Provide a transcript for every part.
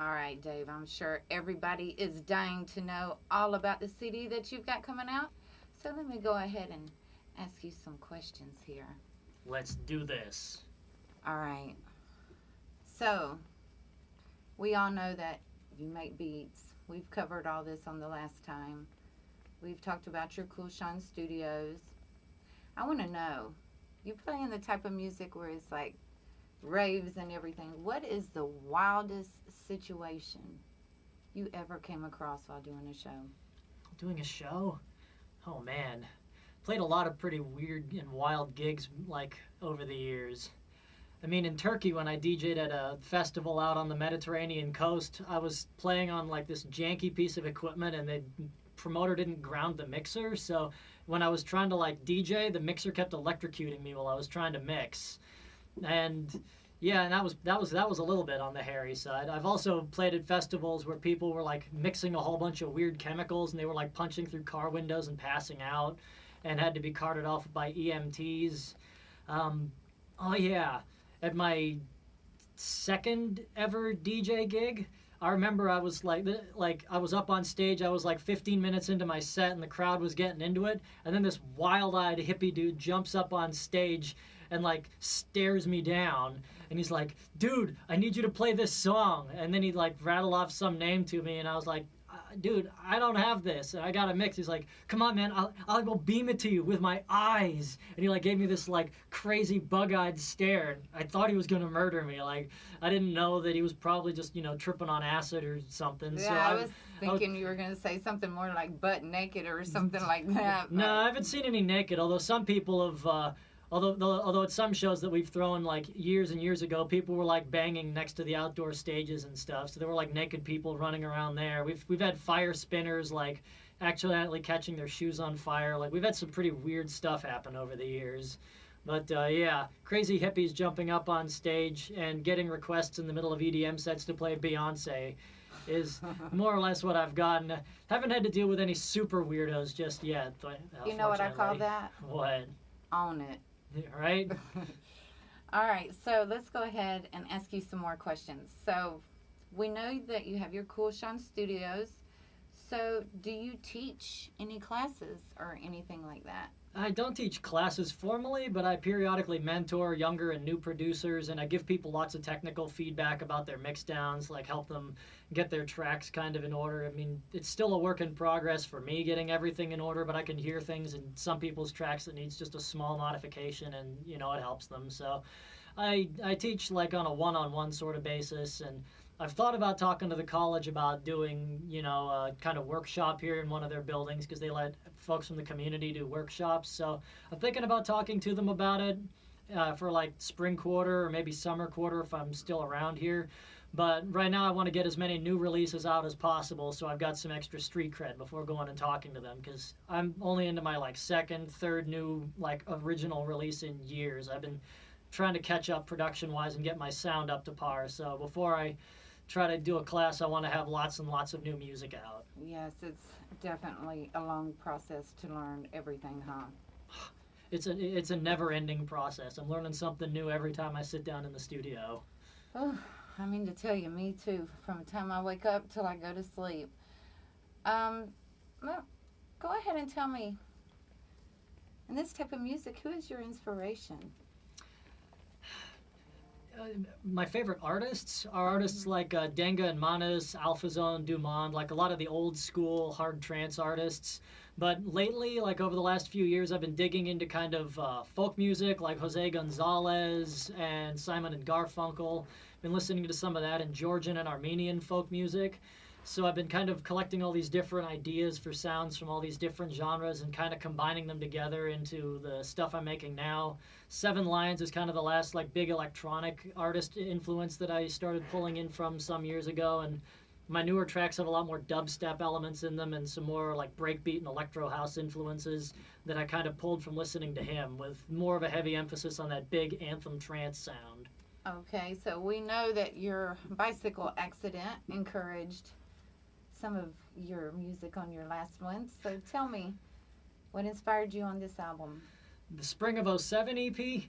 All right, Dave, I'm sure everybody is dying to know all about the CD that you've got coming out. So let me go ahead and ask you some questions here. Let's do this. All right. So, we all know that you make beats. We've covered all this on the last time. We've talked about your Cool Shine Studios. I want to know, you play in the type of music where it's like raves and everything. What is the wildest situation you ever came across while doing a show? Doing a show? Oh man. Played a lot of pretty weird and wild gigs like over the years. I mean, in Turkey, when I DJ'd at a festival out on the Mediterranean coast, I was playing on like this janky piece of equipment, and the promoter didn't ground the mixer. So when I was trying to like DJ, the mixer kept electrocuting me while I was trying to mix. And yeah, and that was a little bit on the hairy side. I've also played at festivals where people were like mixing a whole bunch of weird chemicals, and they were like punching through car windows and passing out, and had to be carted off by EMTs. Oh yeah. At my second ever DJ gig, I remember I was like I was up on stage. I was like 15 minutes into my set, and the crowd was getting into it. And then this wild-eyed hippie dude jumps up on stage and like stares me down, and he's like, "Dude, I need you to play this song." And then he like rattled off some name to me, and I was like, "Dude, I don't have this. I got a mix." He's like, "Come on, man, I'll go beam it to you with my eyes." And he like gave me this like crazy bug-eyed stare. I thought he was gonna murder me. Like, I didn't know that he was probably just tripping on acid or something. Yeah, so I was thinking you were gonna say something more like butt naked or something like that. No, I haven't seen any naked. Although some people have. Although at some shows that we've thrown like years and years ago, people were like banging next to the outdoor stages and stuff. So there were like naked people running around there. We've had fire spinners like accidentally catching their shoes on fire. Like we've had some pretty weird stuff happen over the years. But yeah, crazy hippies jumping up on stage and getting requests in the middle of EDM sets to play Beyonce is more or less what I've gotten. Haven't had to deal with any super weirdos just yet. You know what I call that? What? Own it. Right? All right, so let's go ahead and ask you some more questions. So we know that you have your Cool Shine Studios. So do you teach any classes or anything like that? I don't teach classes formally, but I periodically mentor younger and new producers, and I give people lots of technical feedback about their mixdowns, like help them get their tracks kind of in order. I mean, it's still a work in progress for me getting everything in order, but I can hear things in some people's tracks that needs just a small modification, and it helps them. So I teach like on a one-on-one sort of basis, and I've thought about talking to the college about doing, a kind of workshop here in one of their buildings, because they let folks from the community do workshops. So I'm thinking about talking to them about it for like spring quarter or maybe summer quarter if I'm still around here. But right now I want to get as many new releases out as possible, so I've got some extra street cred before going and talking to them, because I'm only into my like second, third new like original release in years. I've been trying to catch up production-wise and get my sound up to par. So before I try to do a class, I want to have lots and lots of new music out. Yes, it's definitely a long process to learn everything, huh? It's a never-ending process. I'm learning something new every time I sit down in the studio. Oh, I mean to tell you, me too. From the time I wake up till I go to sleep. Well, go ahead and tell me, in this type of music, who is your inspiration? My favorite artists are artists like Denga and Manas, Alpha Zone, Dumond, like a lot of the old school hard trance artists. But lately, like over the last few years, I've been digging into kind of folk music like Jose Gonzalez and Simon and Garfunkel. Been listening to some of that, and Georgian and Armenian folk music. So I've been kind of collecting all these different ideas for sounds from all these different genres and kind of combining them together into the stuff I'm making now. Seven Lions is kind of the last like big electronic artist influence that I started pulling in from some years ago, and my newer tracks have a lot more dubstep elements in them and some more like breakbeat and electro house influences that I kind of pulled from listening to him, with more of a heavy emphasis on that big anthem trance sound. Okay, so we know that your bicycle accident encouraged some of your music on your last one. So tell me, what inspired you on this album? The Spring of '07 EP?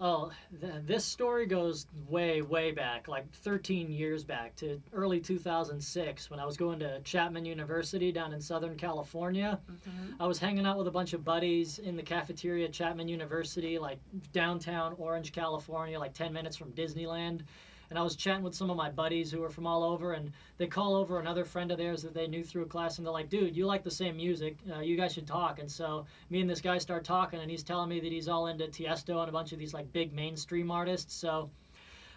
Oh, this story goes way, way back, like 13 years back to early 2006 when I was going to Chapman University down in Southern California. Mm-hmm. I was hanging out with a bunch of buddies in the cafeteria at Chapman University, like downtown Orange, California, like 10 minutes from Disneyland. And I was chatting with some of my buddies who were from all over, and they call over another friend of theirs that they knew through a class, and they're like, dude, you like the same music. You guys should talk. And so me and this guy start talking, and he's telling me that he's all into Tiesto and a bunch of these like big mainstream artists. So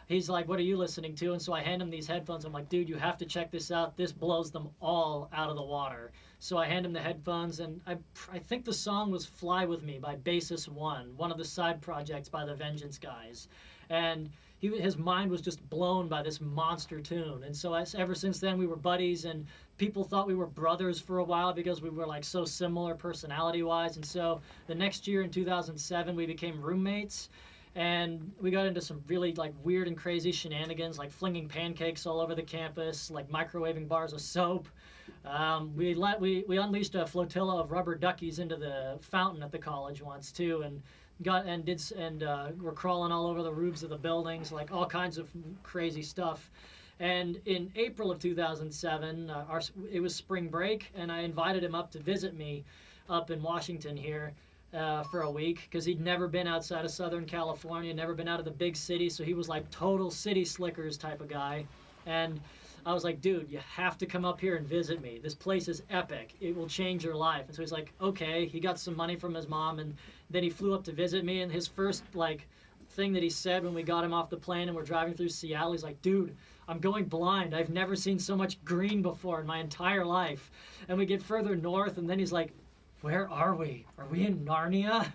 he's like, what are you listening to? And so I hand him these headphones. I'm like, dude, you have to check this out. This blows them all out of the water. So I hand him the headphones, and I think the song was Fly With Me by Basis one of the side projects by the Vengeance guys. And his mind was just blown by this monster tune. And so ever since then, we were buddies, and people thought we were brothers for a while because we were like so similar personality-wise. And so the next year in 2007, we became roommates. And we got into some really like weird and crazy shenanigans, like flinging pancakes all over the campus, like microwaving bars of soap. We unleashed a flotilla of rubber duckies into the fountain at the college once too, and we're crawling all over the roofs of the buildings, like all kinds of crazy stuff. And in April of 2007, it was spring break, and I invited him up to visit me up in Washington here. For a week, because he'd never been outside of Southern California, never been out of the big city, so he was like total city slickers type of guy. And I was like, dude, you have to come up here and visit me. This place is epic. It will change your life. And so he's like, okay. He got some money from his mom, and then he flew up to visit me, and his first like thing that he said when we got him off the plane and we're driving through Seattle, he's like, dude, I'm going blind. I've never seen so much green before in my entire life. And we get further north, and then he's like, where are we? Are we in Narnia?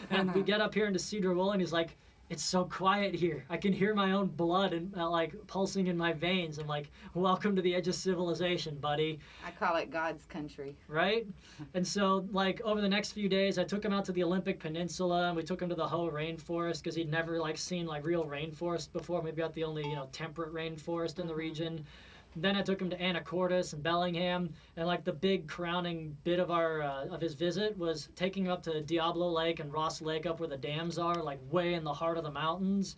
And we get up here into Cedar Wool, and he's like, it's so quiet here. I can hear my own blood and like pulsing in my veins. I'm like, welcome to the edge of civilization, buddy. I call it God's country. Right? And so like over the next few days, I took him out to the Olympic Peninsula, and we took him to the Hoh rainforest because he'd never like seen like real rainforest before. Maybe got the only, temperate rainforest in the region. Then I took him to Anacortes and Bellingham, and like the big crowning bit of of his visit was taking him up to Diablo Lake and Ross Lake, up where the dams are, like way in the heart of the mountains.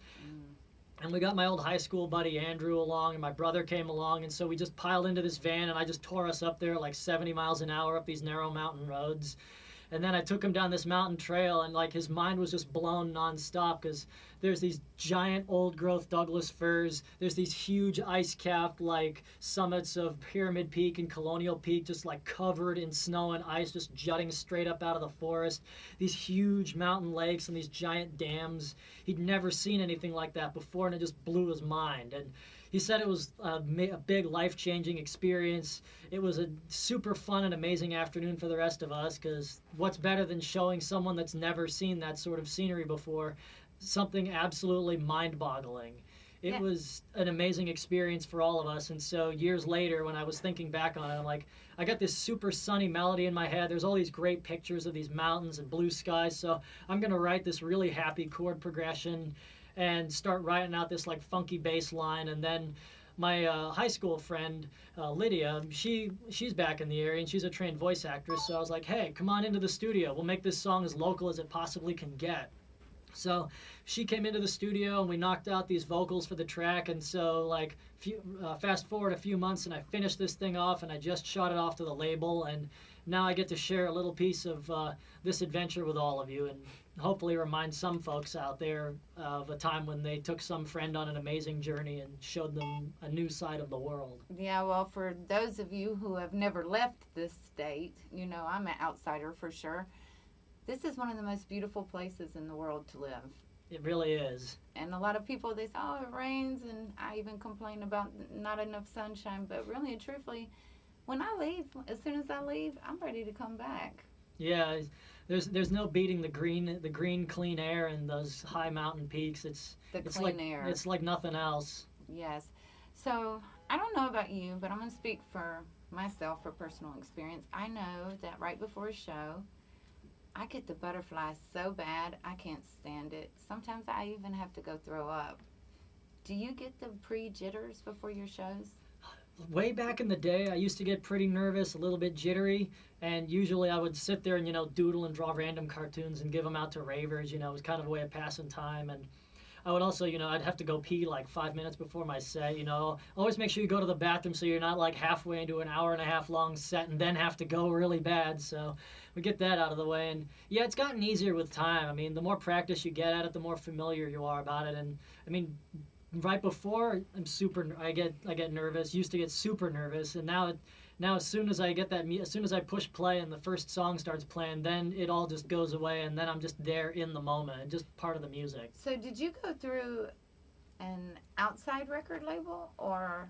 And we got my old high school buddy Andrew along, and my brother came along, and so we just piled into this van, and I just tore us up there like 70 miles an hour up these narrow mountain roads. And then I took him down this mountain trail, and like his mind was just blown nonstop because there's these giant old growth Douglas firs. There's these huge ice capped like summits of Pyramid Peak and Colonial Peak just like covered in snow and ice, just jutting straight up out of the forest. These huge mountain lakes and these giant dams. He'd never seen anything like that before, and it just blew his mind. And he said it was a big life-changing experience. It was a super fun and amazing afternoon for the rest of us, because what's better than showing someone that's never seen that sort of scenery before something absolutely mind-boggling. It was an amazing experience for all of us. And so years later, when I was thinking back on it, I'm like, I got this super sunny melody in my head. There's all these great pictures of these mountains and blue skies. So I'm going to write this really happy chord progression and start writing out this like funky bass line. And then my high school friend, Lydia, she's back in the area, and she's a trained voice actress. So I was like, hey, come on into the studio. We'll make this song as local as it possibly can get. So she came into the studio, and we knocked out these vocals for the track. And so like fast forward a few months, and I finished this thing off, and I just shot it off to the label. And now I get to share a little piece of this adventure with all of you, and hopefully remind some folks out there of a time when they took some friend on an amazing journey and showed them a new side of the world. Yeah, well, for those of you who have never left this state, I'm an outsider for sure. This is one of the most beautiful places in the world to live. It really is. And a lot of people, they say, oh, it rains, and I even complain about not enough sunshine. But really and truthfully, when I leave, as soon as I leave, I'm ready to come back. Yeah, there's no beating the green clean air and those high mountain peaks. It's clean air. It's like nothing else. Yes. So I don't know about you, but I'm going to speak for myself, for personal experience. I know that right before a show, I get the butterflies so bad I can't stand it. Sometimes I even have to go throw up. Do you get the pre-jitters before your shows? way back in the day, I used to get pretty nervous, a little bit jittery, and usually I would sit there and, doodle and draw random cartoons and give them out to ravers. It was kind of a way of passing time. And I would also, I'd have to go pee like 5 minutes before my set. Always make sure you go to the bathroom so you're not like halfway into an hour and a half long set and then have to go really bad. So we get that out of the way. And yeah, it's gotten easier with time. I mean, the more practice you get at it, the more familiar you are about it. And I mean, right before I get nervous. Used to get super nervous, and now as soon as I push play and the first song starts playing, then it all just goes away, and then I'm just there in the moment and just part of the music. So did you go through an outside record label, or?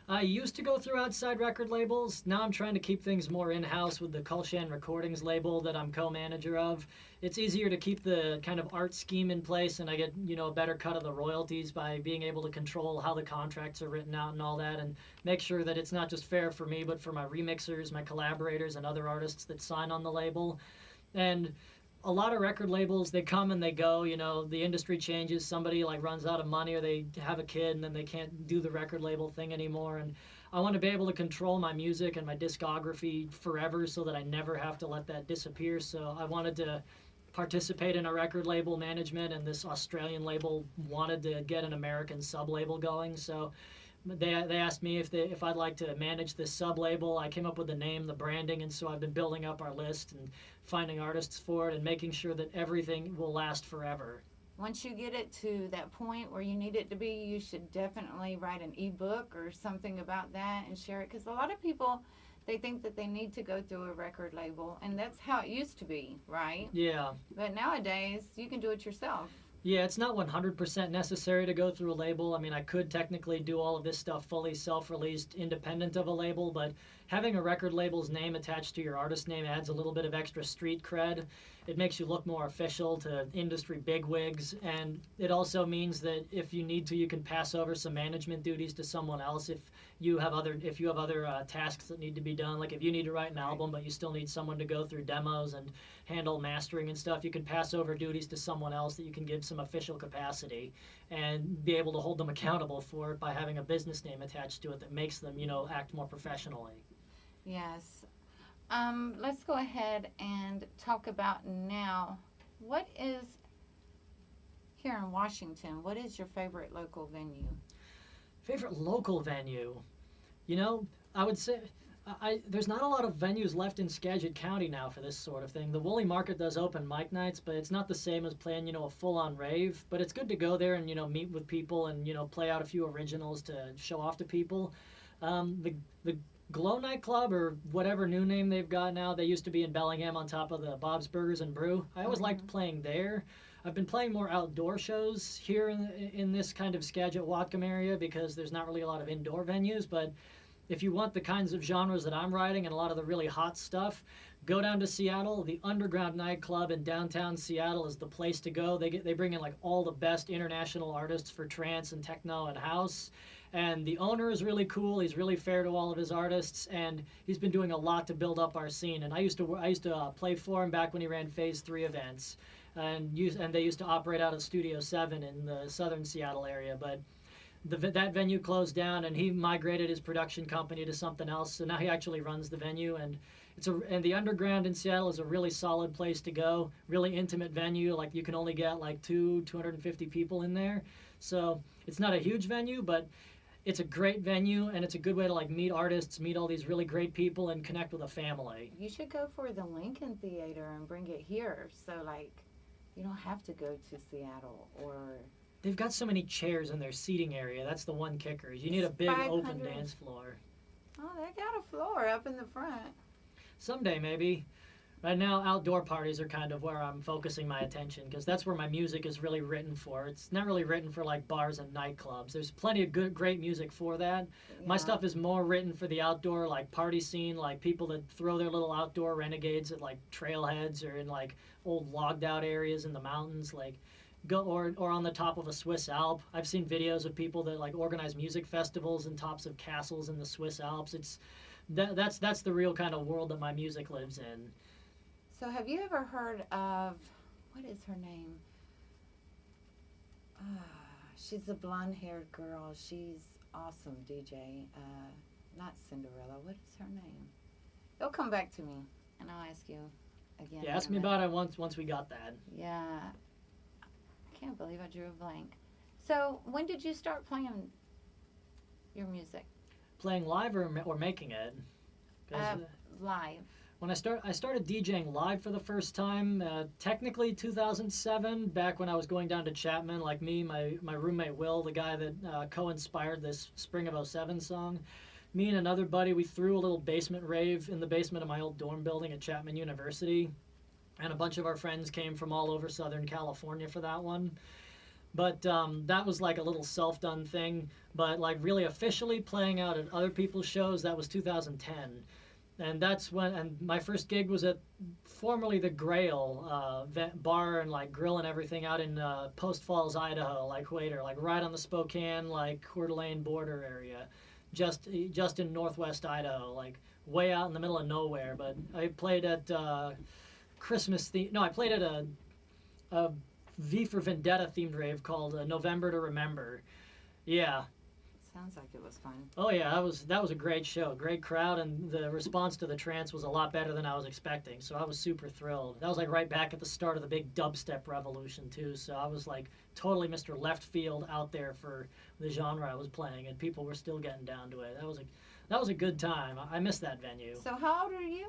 I used to go through outside record labels. Now I'm trying to keep things more in-house with the Kulshan Recordings label that I'm co-manager of. It's easier to keep the kind of art scheme in place, and I get, a better cut of the royalties by being able to control how the contracts are written out and all that, and make sure that it's not just fair for me, but for my remixers, my collaborators, and other artists that sign on the label. And a lot of record labels, they come and they go. The industry changes. Somebody like runs out of money, or they have a kid and then they can't do the record label thing anymore. And I want to be able to control my music and my discography forever so that I never have to let that disappear. So I wanted to participate in a record label management, and this Australian label wanted to get an American sub-label going. So they asked me if I'd like to manage this sub-label. I came up with the name, the branding, and so I've been building up our list and finding artists for it and making sure that everything will last forever. Once you get it to that point where you need it to be, you should definitely write an ebook or something about that and share it, because a lot of people, they think that they need to go through a record label, and that's how it used to be, right? Yeah. But nowadays, you can do it yourself. Yeah, it's not 100% necessary to go through a label. I mean, I could technically do all of this stuff fully self-released, independent of a label, but having a record label's name attached to your artist name adds a little bit of extra street cred. It makes you look more official to industry bigwigs, and it also means that if you need to, you can pass over some management duties to someone else if you have other tasks that need to be done. Like if you need to write an album, but you still need someone to go through demos and handle mastering and stuff, you can pass over duties to someone else that you can give some official capacity and be able to hold them accountable for it by having a business name attached to it that makes them, act more professionally. Yes. Let's go ahead and talk about now. What is, here in Washington, what is your favorite local venue? Favorite local venue? I would say there's not a lot of venues left in Skagit County now for this sort of thing. The Woolly Market does open mic nights, but it's not the same as playing, a full-on rave. But it's good to go there and, meet with people and, play out a few originals to show off to people. The Glow nightclub, or whatever new name they've got now, they used to be in Bellingham on top of the Bob's Burgers and Brew. I always liked playing there. I've been playing more outdoor shows here in this kind of Skagit-Whatcom area because there's not really a lot of indoor venues, but if you want the kinds of genres that I'm writing and a lot of the really hot stuff, go down to Seattle. The Underground nightclub in downtown Seattle is the place to go. They bring in like all the best international artists for trance and techno and house. And the owner is really cool. He's really fair to all of his artists, and he's been doing a lot to build up our scene. And I used to play for him back when he ran Phase 3 events, and they used to operate out of Studio 7 in the southern Seattle area. But that venue closed down, and he migrated his production company to something else. So now he actually runs the venue, and and the Underground in Seattle is a really solid place to go. Really intimate venue. Like you can only get like 250 people in there. So it's not a huge venue, but it's a great venue, and it's a good way to like meet artists, meet all these really great people, and connect with a family. You should go for the Lincoln Theater and bring it here, so like you don't have to go to Seattle. Or they've got so many chairs in their seating area. That's the one kicker. You need a big open dance floor. Oh, they got a floor up in the front. Someday maybe. Right now, outdoor parties are kind of where I'm focusing my attention, because that's where my music is really written for. It's not really written for like bars and nightclubs. There's plenty of great music for that. Yeah. My stuff is more written for the outdoor like party scene, like people that throw their little outdoor renegades at like trailheads or in like old logged out areas in the mountains, like or on the top of a Swiss Alp. I've seen videos of people that like organize music festivals in tops of castles in the Swiss Alps. That's the real kind of world that my music lives in. So have you ever heard of, what is her name? She's a blonde-haired girl. She's awesome DJ. not Cinderella. What is her name? It'll come back to me, and I'll ask you again. Yeah, ask me about it once we got that. Yeah. I can't believe I drew a blank. So, when did you start playing your music? Playing live or making it? 'Cause, Live. when I started DJing live for the first time, technically 2007, back when I was going down to Chapman, like me, my roommate Will, the guy that co-inspired this Spring of '07 song. Me and another buddy, we threw a little basement rave in the basement of my old dorm building at Chapman University. And a bunch of our friends came from all over Southern California for that one. But that was like a little self-done thing. But like really officially playing out at other people's shows, that was 2010. And that's when, and my first gig was at formerly the Grail bar and like grill and everything out in Post Falls, Idaho, like Huater, like right on the Spokane, like Coeur d'Alene border area, just in northwest Idaho, like way out in the middle of nowhere. But I played at I played at a V for Vendetta themed rave called November to Remember. Yeah. Sounds like it was fun. Oh yeah, that was a great show, great crowd, and the response to the trance was a lot better than I was expecting. So I was super thrilled. That was like right back at the start of the big dubstep revolution too. So I was like totally Mr. Left Field out there for the genre I was playing, and people were still getting down to it. That was a good time. I miss that venue. So how old are you?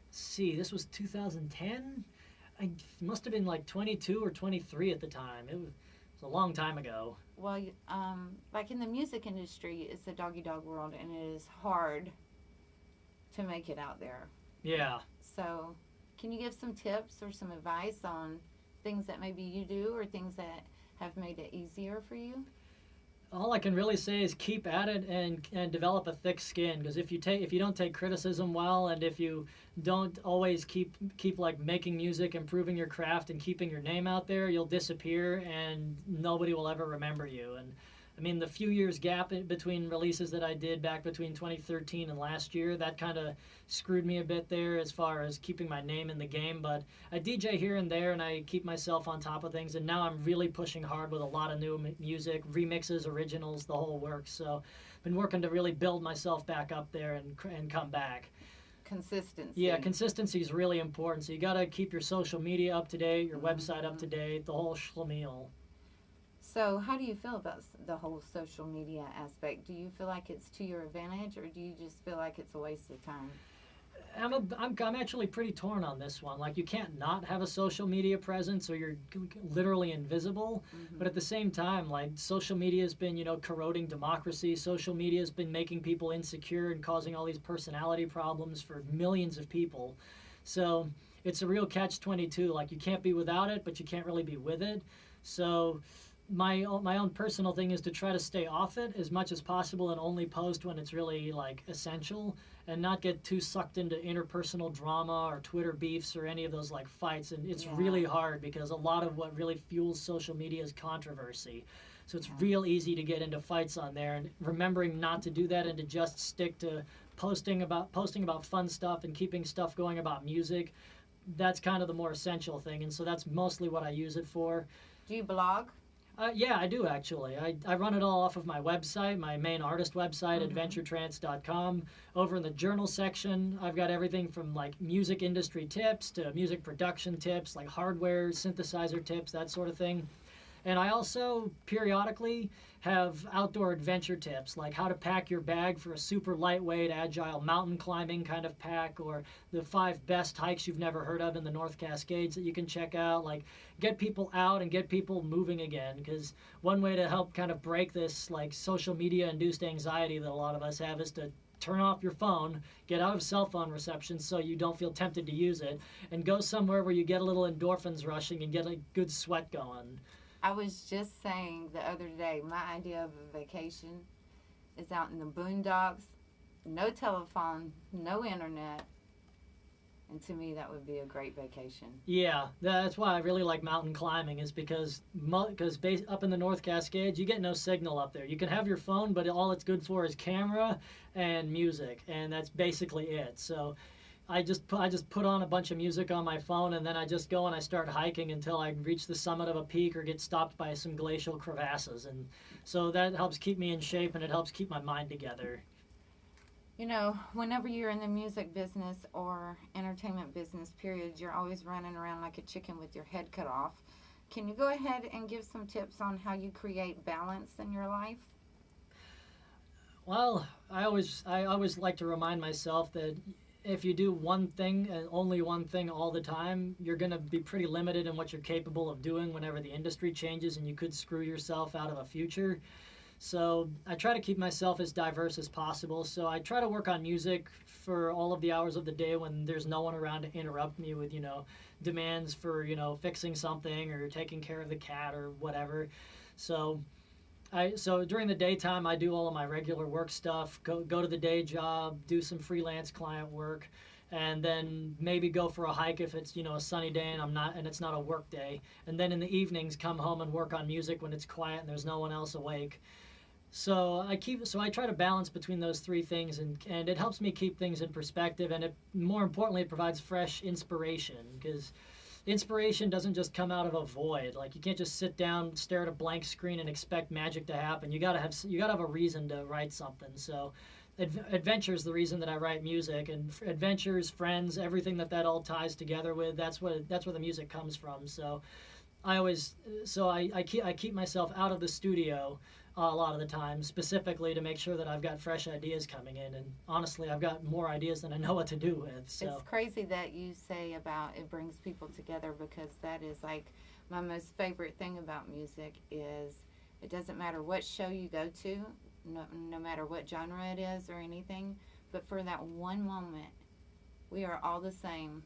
See, this was 2010. I must have been like 22 or 23 at the time. It was a long time ago. Well, like in the music industry, it's a dog-eat-dog world, and it is hard to make it out there. Yeah. So, can you give some tips or some advice on things that maybe you do or things that have made it easier for you? All I can really say is keep at it and develop a thick skin, because if you don't take criticism well, and if you don't always keep like making music, improving your craft, and keeping your name out there, you'll disappear and nobody will ever remember you. And I mean, the few years gap between releases that I did back between 2013 and last year, that kind of screwed me a bit there as far as keeping my name in the game. But I DJ here and there, and I keep myself on top of things. And now I'm really pushing hard with a lot of new music, remixes, originals, the whole works. So I've been working to really build myself back up there and come back. Consistency. Yeah, consistency is really important. So you got to keep your social media up to date, your website up to date, the whole schlemiel. So how do you feel about the whole social media aspect? Do you feel like it's to your advantage, or do you just feel like it's a waste of time? I'm actually pretty torn on this one. Like, you can't not have a social media presence, or you're literally invisible. Mm-hmm. But at the same time, like, social media has been, corroding democracy. Social media has been making people insecure and causing all these personality problems for millions of people. So it's a real catch-22. Like, you can't be without it, but you can't really be with it. So my own personal thing is to try to stay off it as much as possible and only post when it's really like essential, and not get too sucked into interpersonal drama or Twitter beefs or any of those like fights. And it's really hard, because a lot of what really fuels social media is controversy. So it's real easy to get into fights on there, and remembering not to do that and to just stick to posting about fun stuff and keeping stuff going about music. That's kind of the more essential thing, and so that's mostly what I use it for. Do you blog? Yeah, I do actually. I run it all off of my website, my main artist website, adventuretrance.com. Over in the journal section, I've got everything from like music industry tips to music production tips, like hardware, synthesizer tips, that sort of thing. And I also periodically have outdoor adventure tips, like how to pack your bag for a super lightweight, agile mountain climbing kind of pack, or the 5 best hikes you've never heard of in the North Cascades that you can check out. Like, get people out and get people moving again, because one way to help kind of break this like social media induced anxiety that a lot of us have is to turn off your phone, get out of cell phone reception so you don't feel tempted to use it, and go somewhere where you get a little endorphins rushing and get a good sweat going. I was just saying the other day, my idea of a vacation is out in the boondocks, no telephone, no internet, and to me that would be a great vacation. Yeah, that's why I really like mountain climbing, is because up in the North Cascades, you get no signal up there. You can have your phone, but all it's good for is camera and music, and that's basically it. So I just put on a bunch of music on my phone, and then I just go and I start hiking until I reach the summit of a peak or get stopped by some glacial crevasses. And so that helps keep me in shape, and it helps keep my mind together. You know, whenever you're in the music business or entertainment business, period, you're always running around like a chicken with your head cut off. Can you go ahead and give some tips on how you create balance in your life? Well, I always like to remind myself that if you do one thing and only one thing all the time, you're going to be pretty limited in what you're capable of doing whenever the industry changes, and you could screw yourself out of a future. So I try to keep myself as diverse as possible. So I try to work on music for all of the hours of the day when there's no one around to interrupt me with, demands for, fixing something or taking care of the cat or whatever. So so during the daytime, I do all of my regular work stuff, go to the day job, do some freelance client work, and then maybe go for a hike if it's a sunny day and it's not a work day. And then in the evenings, come home and work on music when it's quiet and there's no one else awake. So I try to balance between those three things, and it helps me keep things in perspective, and more importantly, it provides fresh inspiration, because inspiration doesn't just come out of a void. Like, you can't just sit down, stare at a blank screen and expect magic to happen. You gotta have a reason to write something. So adventure is the reason that I write music, and adventures, friends, everything that all ties together with, that's where the music comes from. So I keep myself out of the studio a lot of the time, specifically to make sure that I've got fresh ideas coming in. And honestly, I've got more ideas than I know what to do with. So It's crazy that you say about it brings people together, because that is like my most favorite thing about music is it doesn't matter what show you go to, no matter what genre it is or anything, but for that one moment, we are all the same,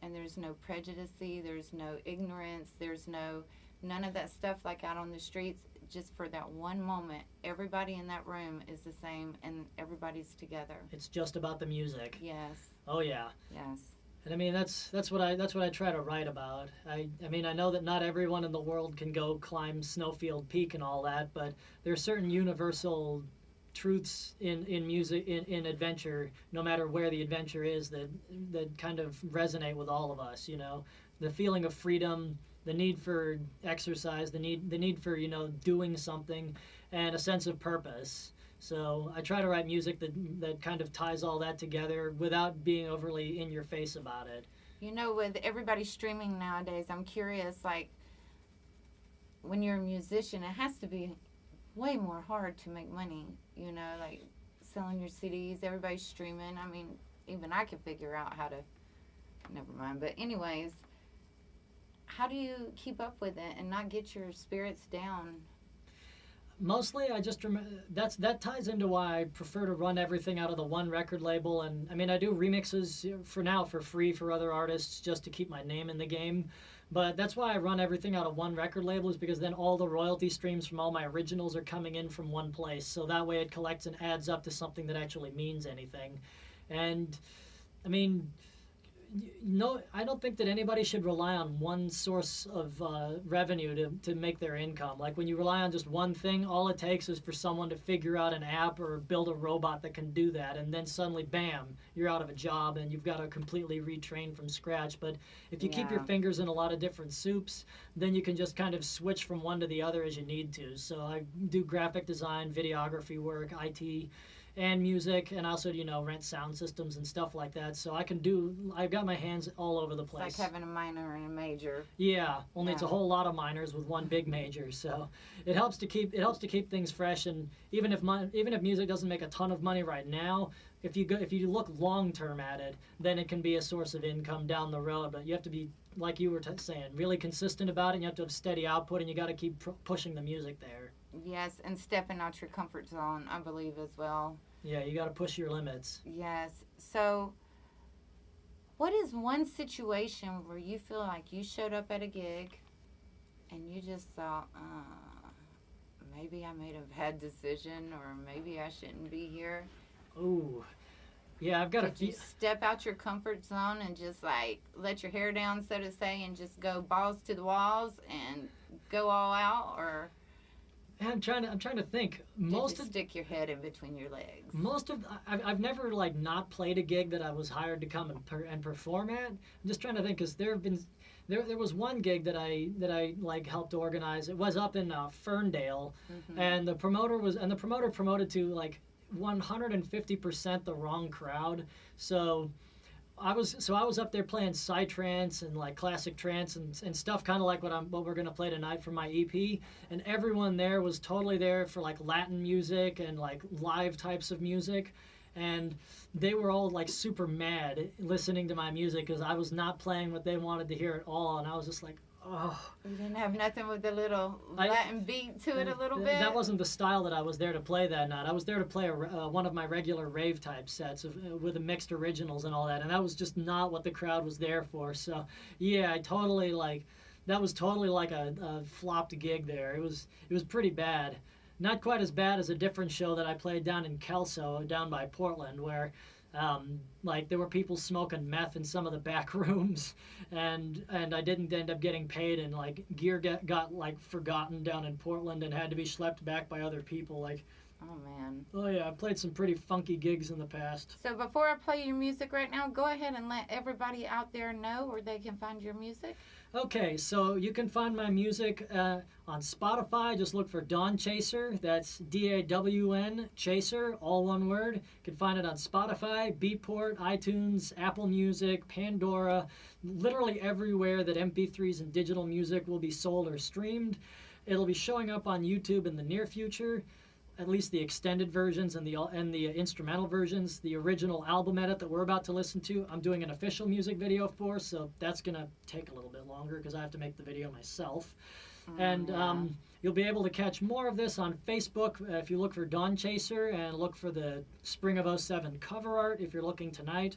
and there's no prejudice, there's no ignorance, there's none of that stuff like out on the streets. Just for that one moment, everybody in that room is the same, and everybody's together. it's just about the music. Yes, Oh yeah. yes. And I mean, that's what I try to write about. I mean, I know that not everyone in the world can go climb Snowfield Peak and all that, but there are certain universal truths in music, in adventure, no matter where the adventure is, that kind of resonate with all of us. The feeling of freedom, the need for exercise, the need for doing something, and a sense of purpose. So I try to write music that kind of ties all that together without being overly in your face about it. With everybody streaming nowadays, I'm curious, like, when you're a musician, it has to be way more hard to make money, like selling your CDs, everybody's streaming. I mean, even I can figure out how to, never mind. But anyways, how do you keep up with it and not get your spirits down? Mostly, I just that ties into why I prefer to run everything out of the one record label. And I mean, I do remixes for now for free for other artists just to keep my name in the game. But that's why I run everything out of one record label, is because then all the royalty streams from all my originals are coming in from one place. So that way it collects and adds up to something that actually means anything. And I mean, no, I don't think that anybody should rely on one source of revenue to make their income. Like, when you rely on just one thing, all it takes is for someone to figure out an app or build a robot that can do that, and then suddenly, bam, you're out of a job and you've got to completely retrain from scratch. But if you keep your fingers in a lot of different soups, then you can just kind of switch from one to the other as you need to. So I do graphic design, videography work, IT, and music, and also rent sound systems and stuff like that. So I've got my hands all over the place. It's like having a minor and a major. Yeah, only it's a whole lot of minors with one big major. So it helps to keep things fresh. And even if music doesn't make a ton of money right now, if you look long term at it, then it can be a source of income down the road. But you have to be, like you were saying, really consistent about it. And you have to have steady output, and you got to keep pushing the music there. Yes, and stepping out your comfort zone, I believe, as well. Yeah, you got to push your limits. Yes. So, what is one situation where you feel like you showed up at a gig and you just thought, maybe I made a bad decision, or maybe I shouldn't be here? Ooh. Yeah, I've got Did you step out your comfort zone and just like let your hair down, so to say, and just go balls to the walls and go all out, or I'm trying to think. Stick your head in between your legs? I've never not played a gig that I was hired to come and perform at. I'm just trying to think, because there was one gig that I helped organize. It was up in Ferndale, and the promoter promoted to 150% the wrong crowd. So I was up there playing psytrance and like classic trance and stuff kind of like what we're gonna play tonight for my EP, and everyone there was totally there for like Latin music and like live types of music, and they were all like super mad listening to my music because I was not playing what they wanted to hear at all, and I was just like, oh. You didn't have nothing with the little Latin beat to it a little bit? That wasn't the style that I was there to play that night. I was there to play one of my regular rave type sets with the mixed originals and all that, and that was just not what the crowd was there for. So yeah, that was totally like a flopped gig there. It was pretty bad. Not quite as bad as a different show that I played down in Kelso, down by Portland, where like there were people smoking meth in some of the back rooms, and I didn't end up getting paid, and like gear got like forgotten down in Portland and had to be schlepped back by other people. Like, oh man. Oh yeah, I played some pretty funky gigs in the past. So before I play your music right now, go ahead and let everybody out there know where they can find your music. Okay, so you can find my music on Spotify. Just look for Dawnchaser. That's D-A-W-N, Chaser, all one word. You can find it on Spotify, Beatport, iTunes, Apple Music, Pandora, literally everywhere that MP3s and digital music will be sold or streamed. It'll be showing up on YouTube in the near future, at least the extended versions and the instrumental versions. The original album edit that we're about to listen to, I'm doing an official music video for, so that's going to take a little bit longer because I have to make the video myself. And you'll be able to catch more of this on Facebook if you look for Dawnchaser, and look for the Spring of '07 cover art if you're looking tonight.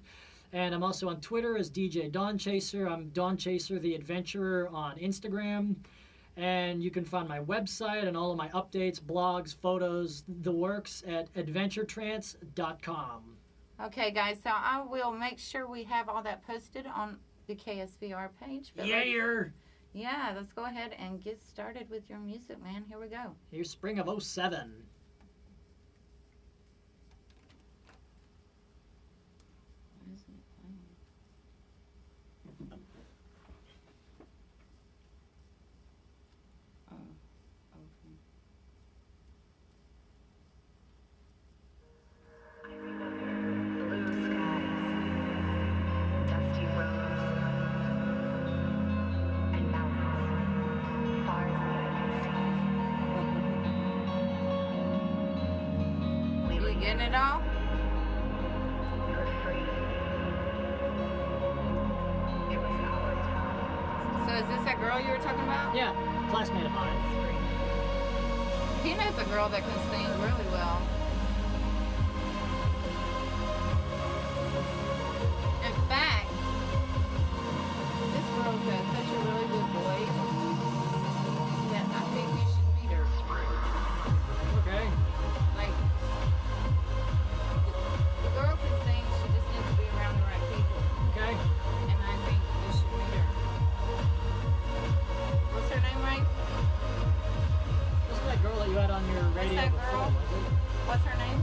And I'm also on Twitter as DJ Dawnchaser. I'm Dawnchaser the Adventurer on Instagram. And you can find my website and all of my updates, blogs, photos, the works at adventuretrance.com. Okay, guys, so I will make sure we have all that posted on the KSVR page. Yeah, let's go ahead and get started with your music, man. Here we go. Here's Spring of '07. Getting it all? So is this that girl you were talking about? Yeah, classmate of mine. He knows a girl that can sing really well. In fact, this girl has such a really good voice that I think you should meet her. Okay. Like, the girl can sing, she just needs to be around the right people. Okay. And I think you should meet her. What's her name, right? This is that girl that you had on your radio that before, girl? was it? What's her name?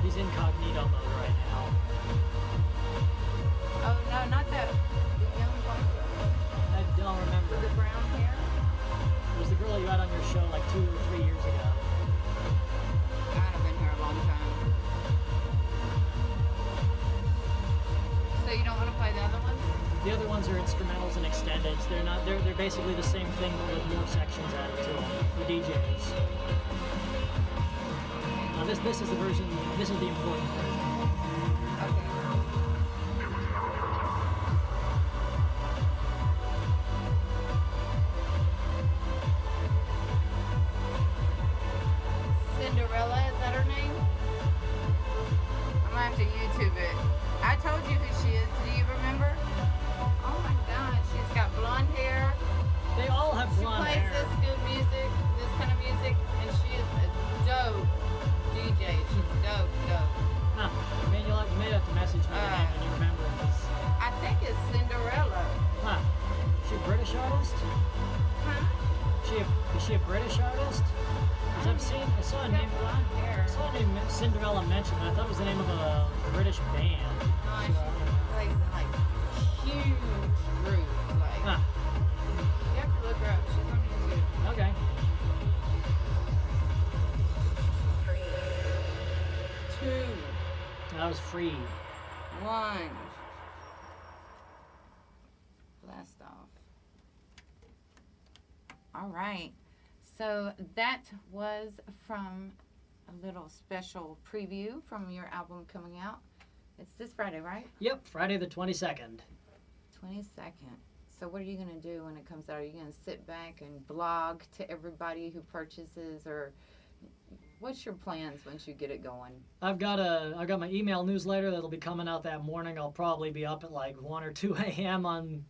He's incognito mode right now. Oh, no, not that. The young one I don't remember. with the brown hair. It was the girl that you had on your show like 2 or 3 years ago. God, I've been here a long time. So you don't want to play the other ones? The other ones are instrumentals and extendeds. They're not. They're basically the same thing, but with more sections added to them for DJs. Now this is the version. This is the important version. Okay. Cinderella, is that her name? I'm gonna have to YouTube it. I told you who she is. Do you remember? Oh my God, she's got blonde hair. They all have She blonde plays hair. this good music, this kind of music, and she is a dope DJ. She's dope. Huh. I mean, you may have to message me the name when you remember it. 'Cause- I think it's Cinderella. Huh. Is she a British artist? Huh? Is she a British artist? 'Cause I saw a She's got name. blonde hair. I saw the name Cinderella mentioned, and I thought it was the name of a British band. Oh, she plays in like huge groups. Like, Huh. you have to look her up. She's on YouTube. Okay. was free. 1. Blast off. All right. So that was from a little special preview from your album coming out. It's this Friday, right? Yep, Friday the 22nd. 22nd. So what are you going to do when it comes out? Are you going to sit back and blog to everybody who purchases, or what's your plans once you get it going? I've got my email newsletter that'll be coming out that morning. I'll probably be up at like 1 or 2 a.m. on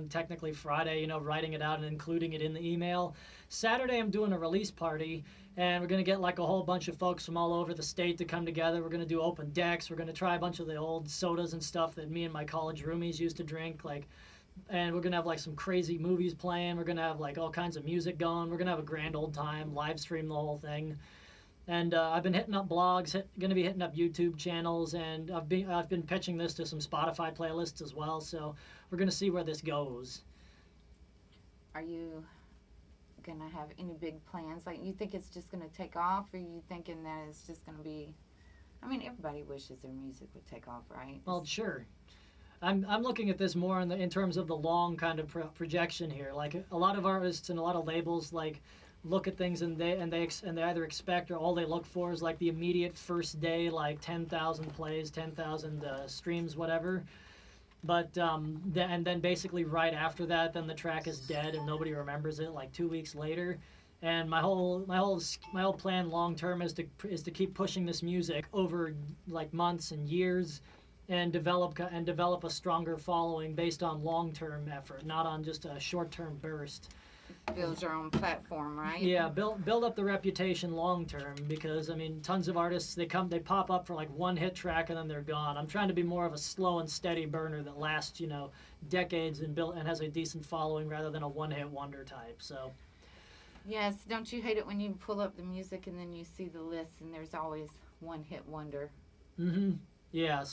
technically Friday, writing it out and including it in the email. Saturday I'm doing a release party, and we're going to get like a whole bunch of folks from all over the state to come together. We're going to do open decks. We're going to try a bunch of the old sodas and stuff that me and my college roomies used to drink, and we're going to have like some crazy movies playing. We're going to have like all kinds of music going. We're going to have a grand old time, live stream the whole thing. And I've been hitting up blogs, going to be hitting up YouTube channels, and I've been pitching this to some Spotify playlists as well. So we're going to see where this goes. Are you going to have any big plans? Like, you think it's just going to take off, or are you thinking that it's just going to be, I mean, everybody wishes their music would take off, right? Well, sure. I'm looking at this more in terms of the long kind of projection here. Like, a lot of artists and a lot of labels look at things and they either expect, or all they look for is like the immediate first day, like 10,000 plays, 10,000 streams, whatever. But and then basically right after that, then the track is dead and nobody remembers it like 2 weeks later. And my whole plan long term is to keep pushing this music over like months and years, and develop a stronger following based on long term effort, not on just a short term burst. Build your own platform, right? Yeah, build up the reputation long term, because I mean, tons of artists they pop up for like one hit track and then they're gone. I'm trying to be more of a slow and steady burner that lasts decades and has a decent following, rather than a one hit wonder type. So. Yes, don't you hate it when you pull up the music and then you see the list and there's always one hit wonder? Mm-hmm. Yeah,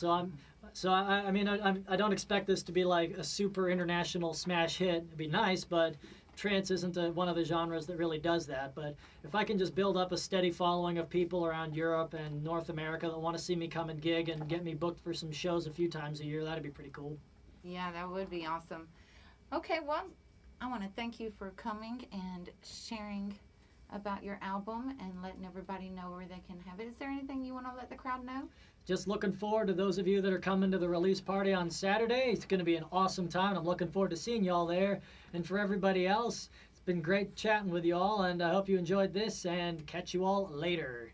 I mean, I don't expect this to be like a super international smash hit. It'd be nice, but trance isn't one of the genres that really does that. But if I can just build up a steady following of people around Europe and North America that want to see me come and gig and get me booked for some shows a few times a year, that'd be pretty cool. Yeah, that would be awesome. Okay, well, I want to thank you for coming and sharing about your album and letting everybody know where they can have it. Is there anything you want to let the crowd know? Just looking forward to those of you that are coming to the release party on Saturday. It's going to be an awesome time. I'm looking forward to seeing y'all there. And for everybody else, it's been great chatting with y'all, and I hope you enjoyed this, and catch you all later.